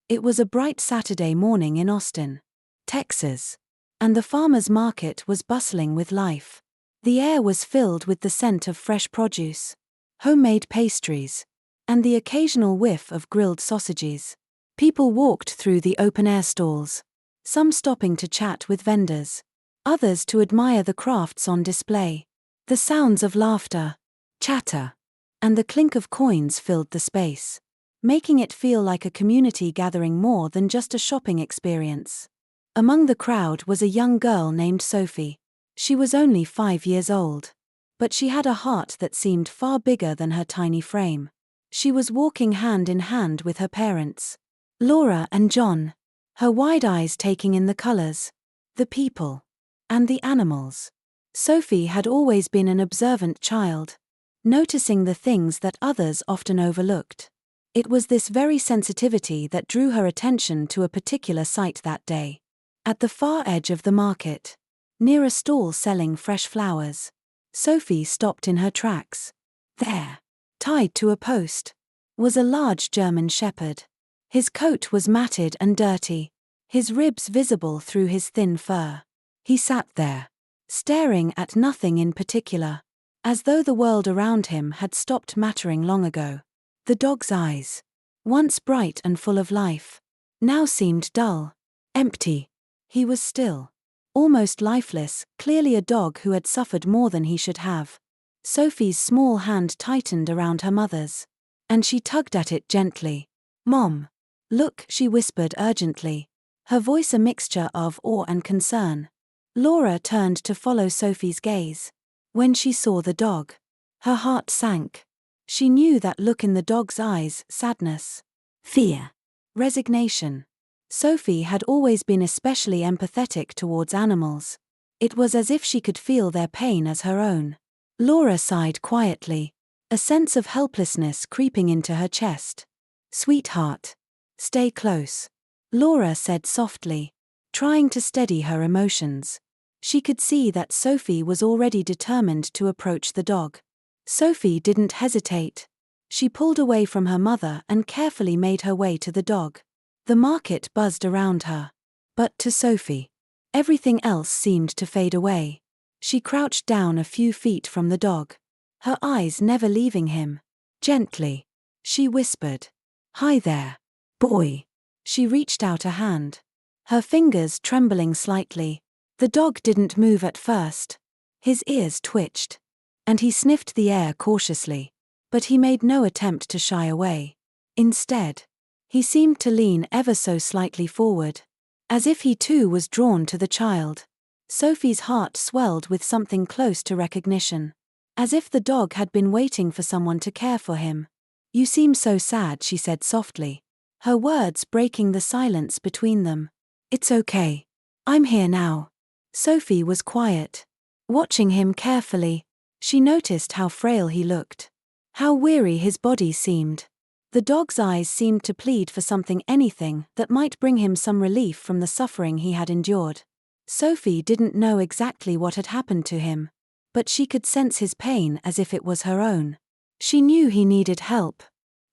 It was a bright Saturday morning in Austin, Texas, and the farmer's market was bustling with life. The air was filled with the scent of fresh produce, homemade pastries, and the occasional whiff of grilled sausages. People walked through the open-air stalls, some stopping to chat with vendors, others to admire the crafts on display. The sounds of laughter, chatter, and the clink of coins filled the space, making it feel like a community gathering more than just a shopping experience. Among the crowd was a young girl named Sophie. She was only 5 years old, but she had a heart that seemed far bigger than her tiny frame. She was walking hand in hand with her parents, Laura and John, her wide eyes taking in the colors, the people, and the animals. Sophie had always been an observant child, noticing the things that others often overlooked. It was this very sensitivity that drew her attention to a particular sight that day. At the far edge of the market, near a stall selling fresh flowers, Sophie stopped in her tracks. There, tied to a post, was a large German shepherd. His coat was matted and dirty, his ribs visible through his thin fur. He sat there, staring at nothing in particular, as though the world around him had stopped mattering long ago. The dog's eyes, once bright and full of life, now seemed dull, empty. He was still, almost lifeless, clearly a dog who had suffered more than he should have. Sophie's small hand tightened around her mother's, and she tugged at it gently. "Mom, look," she whispered urgently, her voice a mixture of awe and concern. Laura turned to follow Sophie's gaze. When she saw the dog, her heart sank. She knew that look in the dog's eyes: sadness, fear, resignation. Sophie had always been especially empathetic towards animals. It was as if she could feel their pain as her own. Laura sighed quietly, a sense of helplessness creeping into her chest. "Sweetheart, stay close," Laura said softly, trying to steady her emotions. She could see that Sophie was already determined to approach the dog. Sophie didn't hesitate. She pulled away from her mother and carefully made her way to the dog. The market buzzed around her. But to Sophie, everything else seemed to fade away. She crouched down a few feet from the dog, her eyes never leaving him. Gently, she whispered, "Hi there, boy." She reached out a hand, her fingers trembling slightly. The dog didn't move at first. His ears twitched, and he sniffed the air cautiously, but he made no attempt to shy away. Instead, he seemed to lean ever so slightly forward, as if he too was drawn to the child. Sophie's heart swelled with something close to recognition, as if the dog had been waiting for someone to care for him. "You seem so sad," she said softly, her words breaking the silence between them. "It's okay. I'm here now." Sophie was quiet, watching him carefully. She noticed how frail he looked, how weary his body seemed. The dog's eyes seemed to plead for anything that might bring him some relief from the suffering he had endured. Sophie didn't know exactly what had happened to him, but she could sense his pain as if it was her own. She knew he needed help.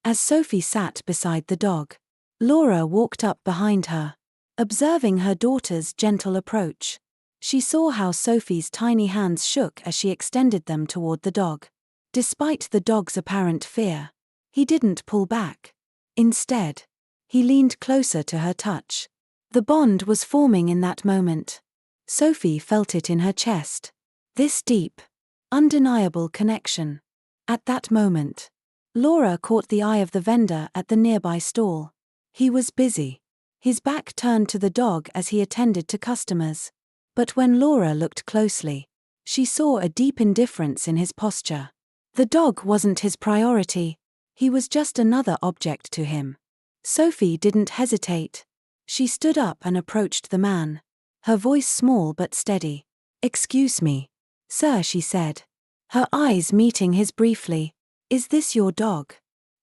As Sophie sat beside the dog, Laura walked up behind her, observing her daughter's gentle approach. She saw how Sophie's tiny hands shook as she extended them toward the dog. Despite the dog's apparent fear, he didn't pull back. Instead, he leaned closer to her touch. The bond was forming in that moment. Sophie felt it in her chest. This deep, undeniable connection. At that moment, Laura caught the eye of the vendor at the nearby stall. He was busy, his back turned to the dog as he attended to customers. But when Laura looked closely, she saw a deep indifference in his posture. The dog wasn't his priority. He was just another object to him. Sophie didn't hesitate. She stood up and approached the man, her voice small but steady. "Excuse me, sir," she said, her eyes meeting his briefly. "Is this your dog?"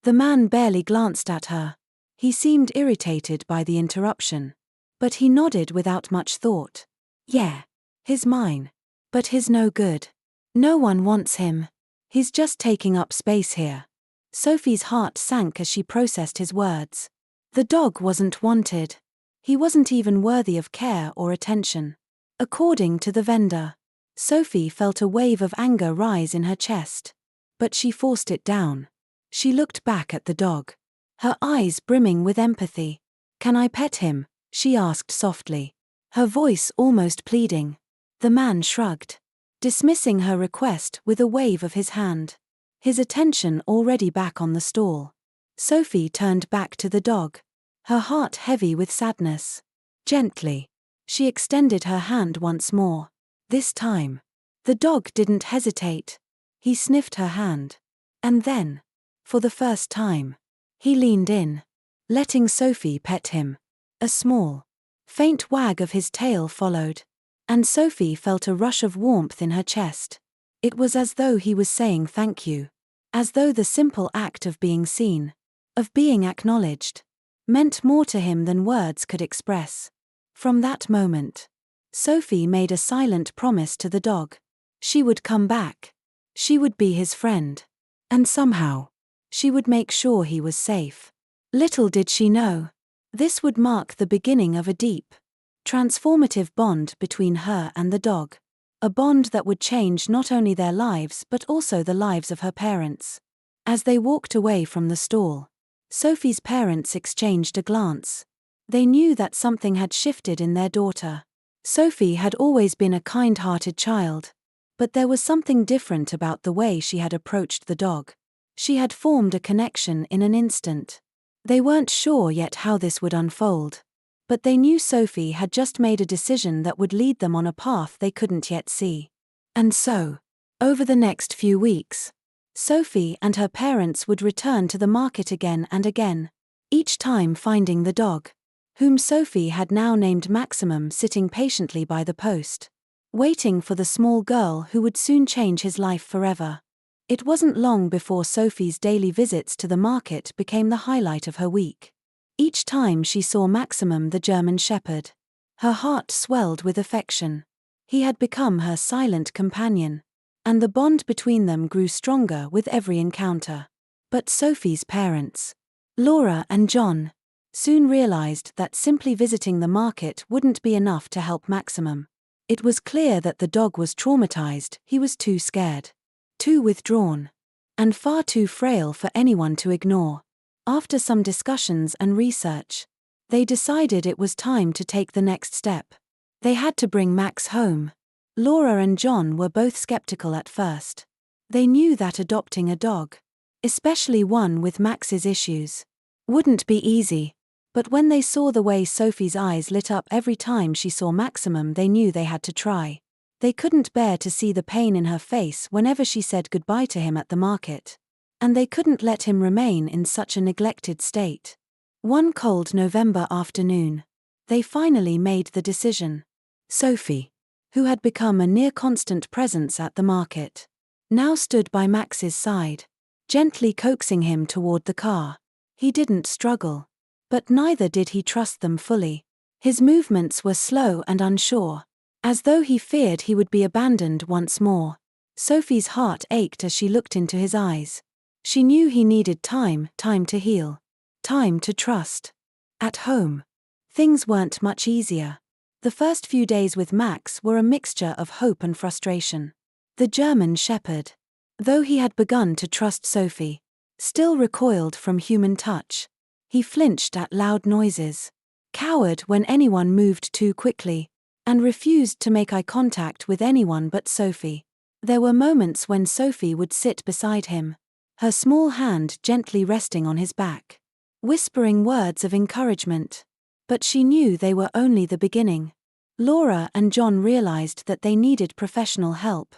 The man barely glanced at her. He seemed irritated by the interruption, but he nodded without much thought. "Yeah, he's mine. But he's no good. No one wants him. He's just taking up space here." Sophie's heart sank as she processed his words. The dog wasn't wanted. He wasn't even worthy of care or attention. According to the vendor, Sophie felt a wave of anger rise in her chest. But she forced it down. She looked back at the dog, her eyes brimming with empathy. "Can I pet him?" she asked softly, her voice almost pleading. The man shrugged, dismissing her request with a wave of his hand, his attention already back on the stall. Sophie turned back to the dog, her heart heavy with sadness. Gently, she extended her hand once more. This time, the dog didn't hesitate. He sniffed her hand. And then, for the first time, he leaned in, letting Sophie pet him. A small, faint wag of his tail followed, and Sophie felt a rush of warmth in her chest. It was as though he was saying thank you, as though the simple act of being seen, of being acknowledged, meant more to him than words could express. From that moment, Sophie made a silent promise to the dog. She would come back. She would be his friend. And somehow, she would make sure he was safe. Little did she know, this would mark the beginning of a deep, transformative bond between her and the dog. A bond that would change not only their lives but also the lives of her parents. As they walked away from the stall, Sophie's parents exchanged a glance. They knew that something had shifted in their daughter. Sophie had always been a kind-hearted child, but there was something different about the way she had approached the dog. She had formed a connection in an instant. They weren't sure yet how this would unfold, but they knew Sophie had just made a decision that would lead them on a path they couldn't yet see. And so, over the next few weeks, Sophie and her parents would return to the market again and again, each time finding the dog, whom Sophie had now named Maximum, sitting patiently by the post, waiting for the small girl who would soon change his life forever. It wasn't long before Sophie's daily visits to the market became the highlight of her week. Each time she saw Maximum the German Shepherd, her heart swelled with affection. He had become her silent companion, and the bond between them grew stronger with every encounter. But Sophie's parents, Laura and John, soon realized that simply visiting the market wouldn't be enough to help Maximum. It was clear that the dog was traumatized. He was too scared, too withdrawn, and far too frail for anyone to ignore. After some discussions and research, they decided it was time to take the next step. They had to bring Max home. Laura and John were both skeptical at first. They knew that adopting a dog, especially one with Max's issues, wouldn't be easy. But when they saw the way Sophie's eyes lit up every time she saw Maximum, they knew they had to try. They couldn't bear to see the pain in her face whenever she said goodbye to him at the market. And they couldn't let him remain in such a neglected state. One cold November afternoon, they finally made the decision. Sophie, who had become a near-constant presence at the market, now stood by Max's side, gently coaxing him toward the car. He didn't struggle, but neither did he trust them fully. His movements were slow and unsure, as though he feared he would be abandoned once more. Sophie's heart ached as she looked into his eyes. She knew he needed time to heal, time to trust. At home, things weren't much easier. The first few days with Max were a mixture of hope and frustration. The German Shepherd, though he had begun to trust Sophie, still recoiled from human touch. He flinched at loud noises, cowered when anyone moved too quickly, and refused to make eye contact with anyone but Sophie. There were moments when Sophie would sit beside him, her small hand gently resting on his back, whispering words of encouragement. But she knew they were only the beginning. Laura and John realized that they needed professional help.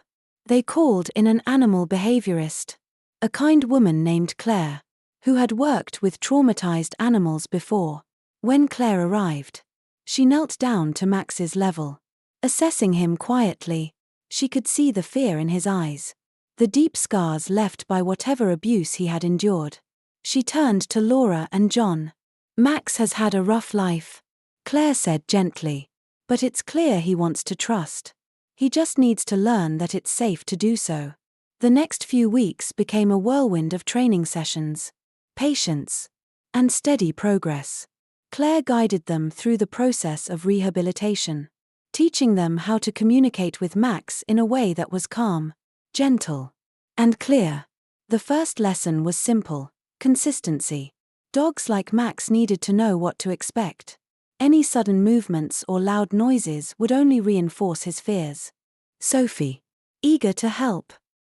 They called in an animal behaviorist, a kind woman named Claire, who had worked with traumatized animals before. When Claire arrived, she knelt down to Max's level, assessing him quietly. She could see the fear in his eyes, the deep scars left by whatever abuse he had endured. She turned to Laura and John. "Max has had a rough life," Claire said gently, "but it's clear he wants to trust. He just needs to learn that it's safe to do so." The next few weeks became a whirlwind of training sessions, patience, and steady progress. Claire guided them through the process of rehabilitation, teaching them how to communicate with Max in a way that was calm, gentle, and clear. The first lesson was simple: consistency. Dogs like Max needed to know what to expect. Any sudden movements or loud noises would only reinforce his fears. Sophie, eager to help,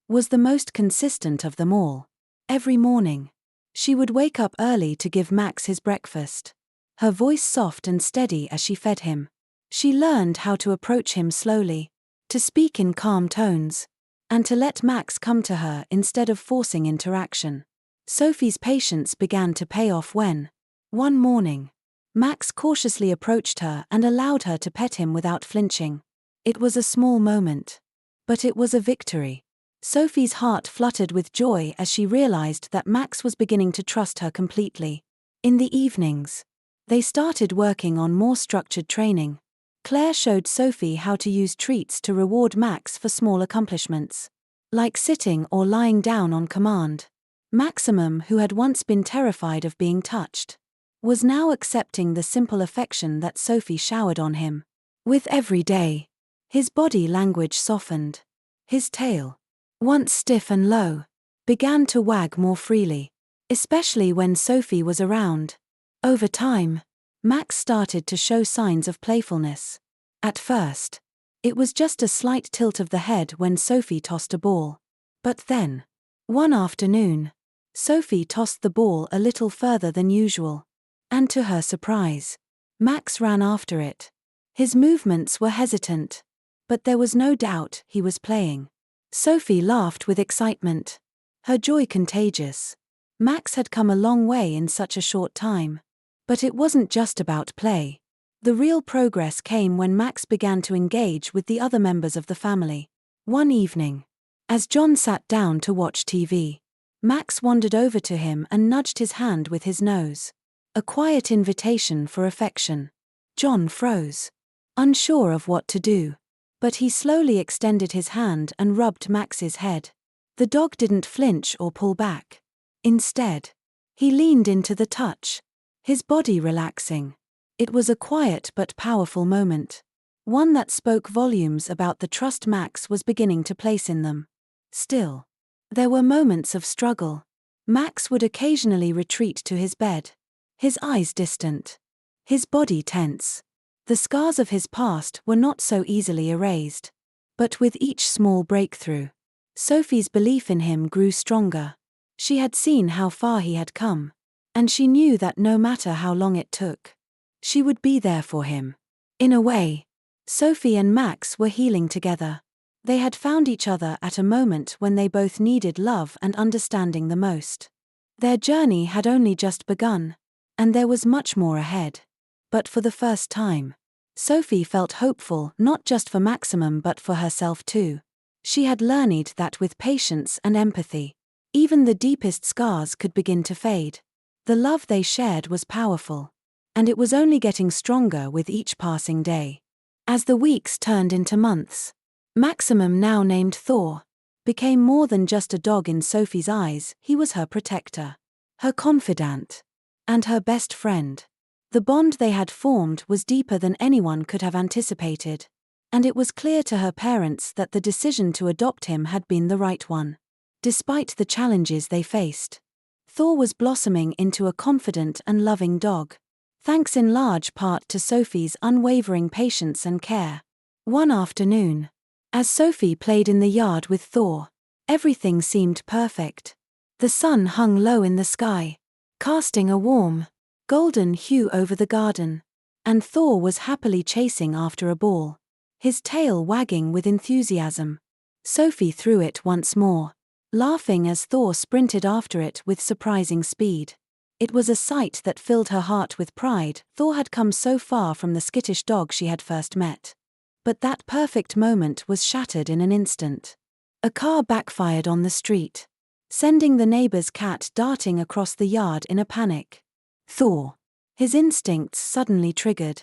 was the most consistent of them all. Every morning, she would wake up early to give Max his breakfast, her voice soft and steady as she fed him. She learned how to approach him slowly, to speak in calm tones, and to let Max come to her instead of forcing interaction. Sophie's patience began to pay off when, one morning, Max cautiously approached her and allowed her to pet him without flinching. It was a small moment, but it was a victory. Sophie's heart fluttered with joy as she realized that Max was beginning to trust her completely. In the evenings, they started working on more structured training. Claire showed Sophie how to use treats to reward Max for small accomplishments, like sitting or lying down on command. Maximum, who had once been terrified of being touched, was now accepting the simple affection that Sophie showered on him. With every day, his body language softened. His tail, once stiff and low, began to wag more freely, especially when Sophie was around. Over time, Max started to show signs of playfulness. At first, it was just a slight tilt of the head when Sophie tossed a ball. But then, one afternoon, Sophie tossed the ball a little further than usual, and to her surprise, Max ran after it. His movements were hesitant, but there was no doubt he was playing. Sophie laughed with excitement, her joy contagious. Max had come a long way in such a short time. But it wasn't just about play. The real progress came when Max began to engage with the other members of the family. One evening, as John sat down to watch TV, Max wandered over to him and nudged his hand with his nose. A quiet invitation for affection. John froze, unsure of what to do. But he slowly extended his hand and rubbed Max's head. The dog didn't flinch or pull back. Instead, he leaned into the touch, his body relaxing. It was a quiet but powerful moment, one that spoke volumes about the trust Max was beginning to place in them. Still, there were moments of struggle. Max would occasionally retreat to his bed, his eyes distant, his body tense. The scars of his past were not so easily erased. But with each small breakthrough, Sophie's belief in him grew stronger. She had seen how far he had come, and she knew that no matter how long it took, she would be there for him. In a way, Sophie and Max were healing together. They had found each other at a moment when they both needed love and understanding the most. Their journey had only just begun, and there was much more ahead. But for the first time, Sophie felt hopeful not just for Maximum but for herself too. She had learned that with patience and empathy, even the deepest scars could begin to fade. The love they shared was powerful, and it was only getting stronger with each passing day. As the weeks turned into months, Maximum, now named Thor, became more than just a dog in Sophie's eyes. He was her protector, her confidant, and her best friend. The bond they had formed was deeper than anyone could have anticipated, and it was clear to her parents that the decision to adopt him had been the right one. Despite the challenges they faced, Thor was blossoming into a confident and loving dog, thanks in large part to Sophie's unwavering patience and care. One afternoon, as Sophie played in the yard with Thor, everything seemed perfect. The sun hung low in the sky, casting a warm, golden hue over the garden, and Thor was happily chasing after a ball, his tail wagging with enthusiasm. Sophie threw it once more, laughing as Thor sprinted after it with surprising speed. It was a sight that filled her heart with pride. Thor had come so far from the skittish dog she had first met. But that perfect moment was shattered in an instant. A car backfired on the street, sending the neighbor's cat darting across the yard in a panic. Thor, his instincts suddenly triggered,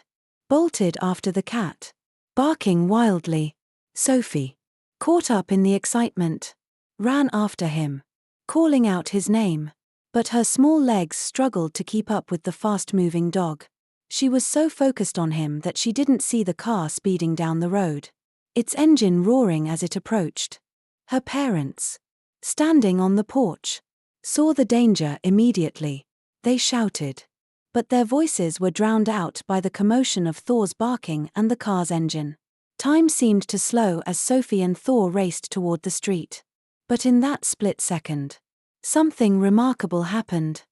bolted after the cat, barking wildly. Sophie, caught up in the excitement, ran after him, calling out his name. but her small legs struggled to keep up with the fast-moving dog. She was so focused on him that she didn't see the car speeding down the road, its engine roaring as it approached. Her parents, standing on the porch, saw the danger immediately. They shouted, but their voices were drowned out by the commotion of Thor's barking and the car's engine. Time seemed to slow as Sophie and Thor raced toward the street. But in that split second, something remarkable happened.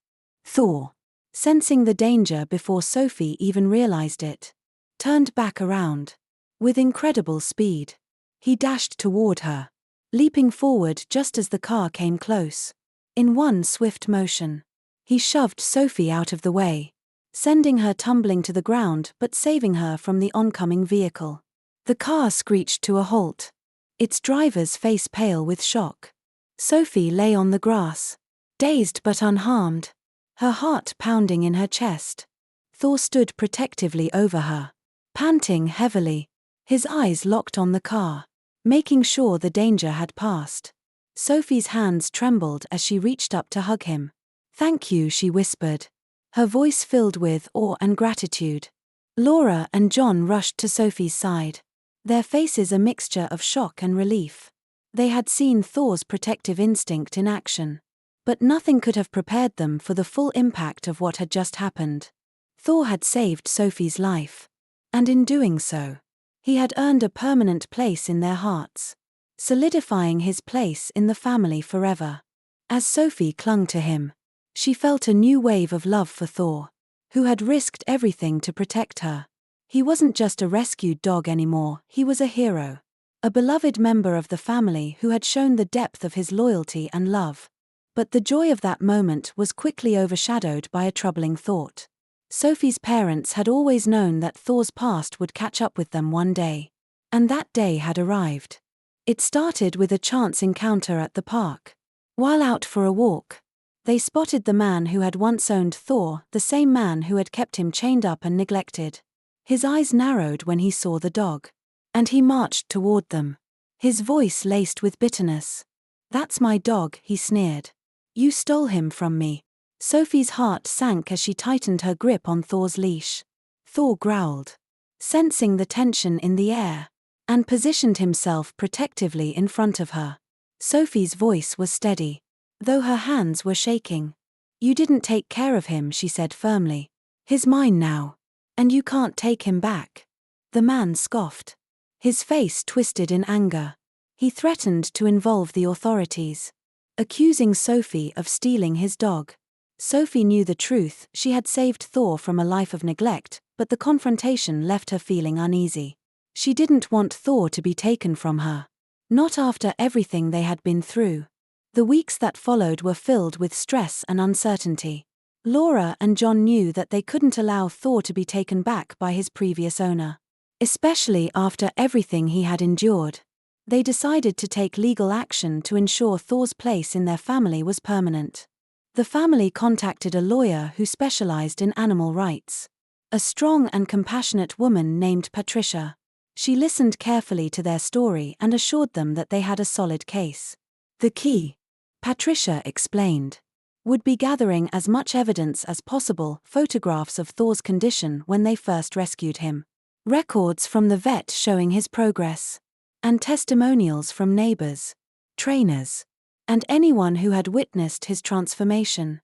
Thor, sensing the danger before Sophie even realized it, turned back around. With incredible speed, he dashed toward her, leaping forward just as the car came close. In one swift motion, he shoved Sophie out of the way, sending her tumbling to the ground but saving her from the oncoming vehicle. The car screeched to a halt, its driver's face pale with shock. Sophie lay on the grass, dazed but unharmed, her heart pounding in her chest. Thor stood protectively over her, panting heavily, his eyes locked on the car, making sure the danger had passed. Sophie's hands trembled as she reached up to hug him. "Thank you," she whispered, her voice filled with awe and gratitude. Laura and John rushed to Sophie's side, their faces a mixture of shock and relief. They had seen Thor's protective instinct in action, but nothing could have prepared them for the full impact of what had just happened. Thor had saved Sophie's life, and in doing so, he had earned a permanent place in their hearts, solidifying his place in the family forever. As Sophie clung to him, she felt a new wave of love for Thor, who had risked everything to protect her. He wasn't just a rescued dog anymore, he was a hero, a beloved member of the family who had shown the depth of his loyalty and love. But the joy of that moment was quickly overshadowed by a troubling thought. Sophie's parents had always known that Thor's past would catch up with them one day. And that day had arrived. It started with a chance encounter at the park. While out for a walk, they spotted the man who had once owned Thor, the same man who had kept him chained up and neglected. His eyes narrowed when he saw the dog, and he marched toward them, his voice laced with bitterness. "That's my dog," he sneered. "You stole him from me." Sophie's heart sank as she tightened her grip on Thor's leash. Thor growled, sensing the tension in the air, and positioned himself protectively in front of her. Sophie's voice was steady, though her hands were shaking. "You didn't take care of him," she said firmly. "He's mine now, and you can't take him back." The man scoffed, his face twisted in anger. He threatened to involve the authorities, accusing Sophie of stealing his dog. Sophie knew the truth, she had saved Thor from a life of neglect, but the confrontation left her feeling uneasy. She didn't want Thor to be taken from her. Not after everything they had been through. The weeks that followed were filled with stress and uncertainty. Laura and John knew that they couldn't allow Thor to be taken back by his previous owner, especially after everything he had endured. They decided to take legal action to ensure Thor's place in their family was permanent. The family contacted a lawyer who specialized in animal rights, a strong and compassionate woman named Patricia. She listened carefully to their story and assured them that they had a solid case. The key, Patricia explained, would be gathering as much evidence as possible, photographs of Thor's condition when they first rescued him, records from the vet showing his progress, and testimonials from neighbors, trainers, and anyone who had witnessed his transformation.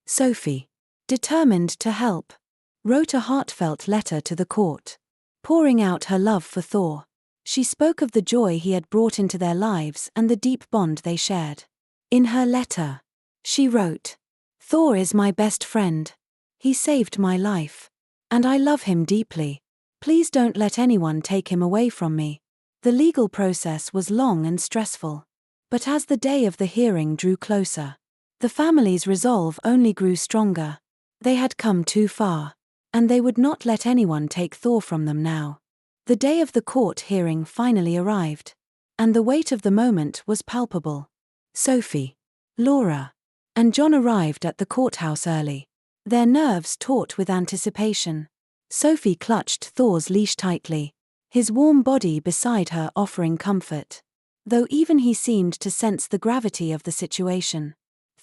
Sophie, determined to help, wrote a heartfelt letter to the court, pouring out her love for Thor. She spoke of the joy he had brought into their lives and the deep bond they shared. In her letter, she wrote, "Thor is my best friend. He saved my life, and I love him deeply. Please don't let anyone take him away from me." The legal process was long and stressful. But as the day of the hearing drew closer, the family's resolve only grew stronger. They had come too far, and they would not let anyone take Thor from them now. The day of the court hearing finally arrived, and the weight of the moment was palpable. Sophie, Laura, and John arrived at the courthouse early, their nerves taut with anticipation. Sophie clutched Thor's leash tightly, his warm body beside her offering comfort, though even he seemed to sense the gravity of the situation.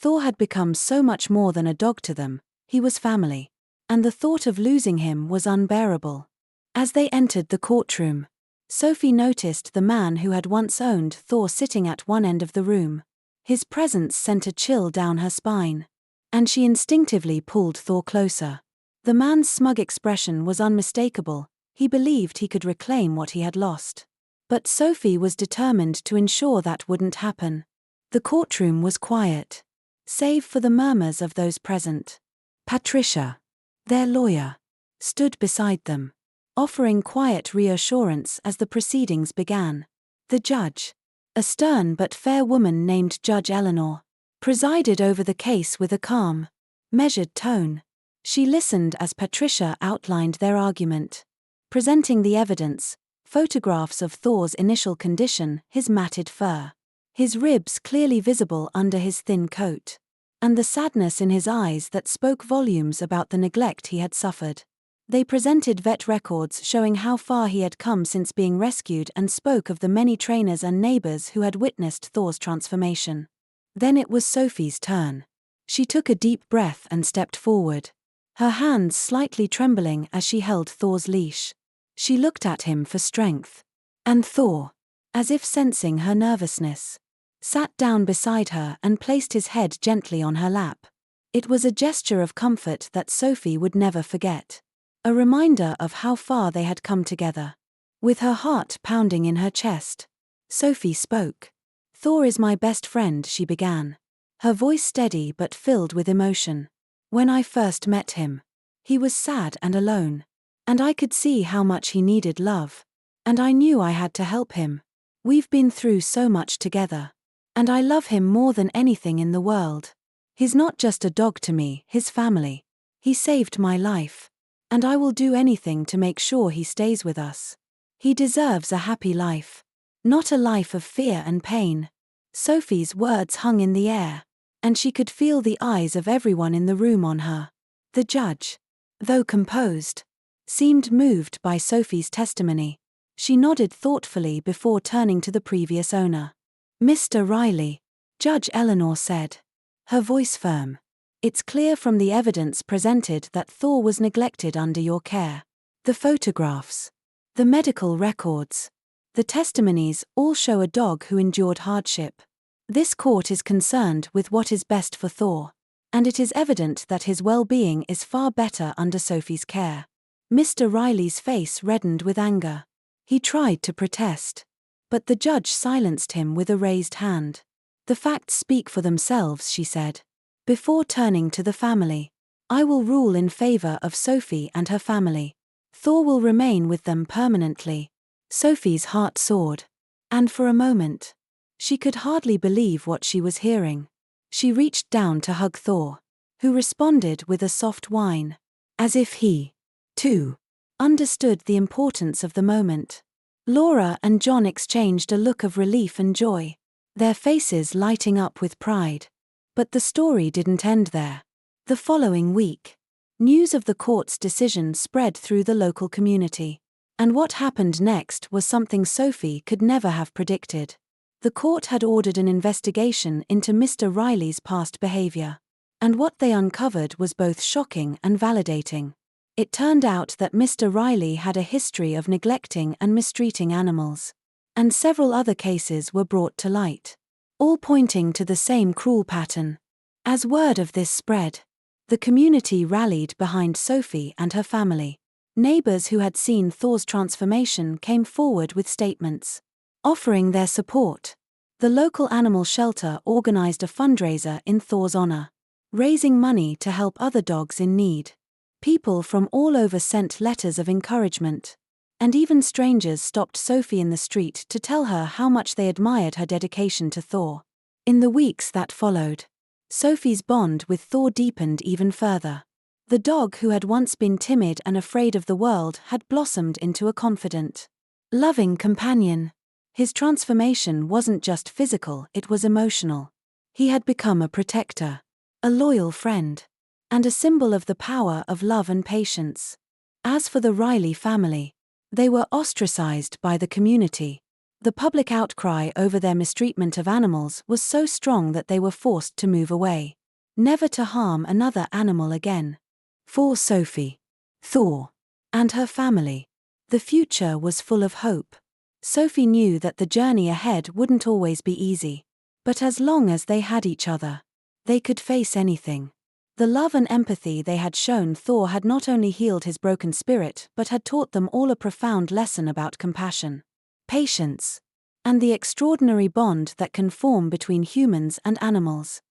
Thor had become so much more than a dog to them, he was family. And the thought of losing him was unbearable. As they entered the courtroom, Sophie noticed the man who had once owned Thor sitting at one end of the room. His presence sent a chill down her spine. And she instinctively pulled Thor closer. The man's smug expression was unmistakable. He believed he could reclaim what he had lost. But Sophie was determined to ensure that wouldn't happen. The courtroom was quiet, save for the murmurs of those present. Patricia, their lawyer, stood beside them, offering quiet reassurance as the proceedings began. The judge, a stern but fair woman named Judge Eleanor, presided over the case with a calm, measured tone. She listened as Patricia outlined their argument, presenting the evidence, photographs of Thor's initial condition, his matted fur, his ribs clearly visible under his thin coat, and the sadness in his eyes that spoke volumes about the neglect he had suffered. They presented vet records showing how far he had come since being rescued and spoke of the many trainers and neighbors who had witnessed Thor's transformation. Then it was Sophie's turn. She took a deep breath and stepped forward, her hands slightly trembling as she held Thor's leash. She looked at him for strength. And Thor, as if sensing her nervousness, sat down beside her and placed his head gently on her lap. It was a gesture of comfort that Sophie would never forget. A reminder of how far they had come together. With her heart pounding in her chest, Sophie spoke. "Thor is my best friend," she began, her voice steady but filled with emotion. "When I first met him, he was sad and alone. And I could see how much he needed love. And I knew I had to help him. We've been through so much together. And I love him more than anything in the world. He's not just a dog to me, his family. He saved my life. And I will do anything to make sure he stays with us. He deserves a happy life. Not a life of fear and pain." Sophie's words hung in the air, and she could feel the eyes of everyone in the room on her. The judge, though composed, seemed moved by Sophie's testimony. She nodded thoughtfully before turning to the previous owner. "Mr. Riley," Judge Eleanor said, her voice firm, "it's clear from the evidence presented that Thor was neglected under your care. The photographs, the medical records, the testimonies all show a dog who endured hardship. This court is concerned with what is best for Thor, and it is evident that his well-being is far better under Sophie's care." Mr. Riley's face reddened with anger. He tried to protest, but the judge silenced him with a raised hand. "The facts speak for themselves," she said. Before turning to the family, "I will rule in favor of Sophie and her family. Thor will remain with them permanently." Sophie's heart soared, and for a moment, she could hardly believe what she was hearing. She reached down to hug Thor, who responded with a soft whine, as if he, too, understood the importance of the moment. Laura and John exchanged a look of relief and joy, their faces lighting up with pride. But the story didn't end there. The following week, news of the court's decision spread through the local community. And what happened next was something Sophie could never have predicted. The court had ordered an investigation into Mr. Riley's past behavior. And what they uncovered was both shocking and validating. It turned out that Mr. Riley had a history of neglecting and mistreating animals. And several other cases were brought to light, all pointing to the same cruel pattern. As word of this spread, the community rallied behind Sophie and her family. Neighbors who had seen Thor's transformation came forward with statements, offering their support. The local animal shelter organized a fundraiser in Thor's honor, raising money to help other dogs in need. People from all over sent letters of encouragement, and even strangers stopped Sophie in the street to tell her how much they admired her dedication to Thor. In the weeks that followed, Sophie's bond with Thor deepened even further. The dog who had once been timid and afraid of the world had blossomed into a confident, loving companion. His transformation wasn't just physical, it was emotional. He had become a protector, a loyal friend, and a symbol of the power of love and patience. As for the Riley family, they were ostracized by the community. The public outcry over their mistreatment of animals was so strong that they were forced to move away, never to harm another animal again. For Sophie, Thor, and her family, the future was full of hope. Sophie knew that the journey ahead wouldn't always be easy. But as long as they had each other, they could face anything. The love and empathy they had shown Thor had not only healed his broken spirit but had taught them all a profound lesson about compassion, patience, and the extraordinary bond that can form between humans and animals.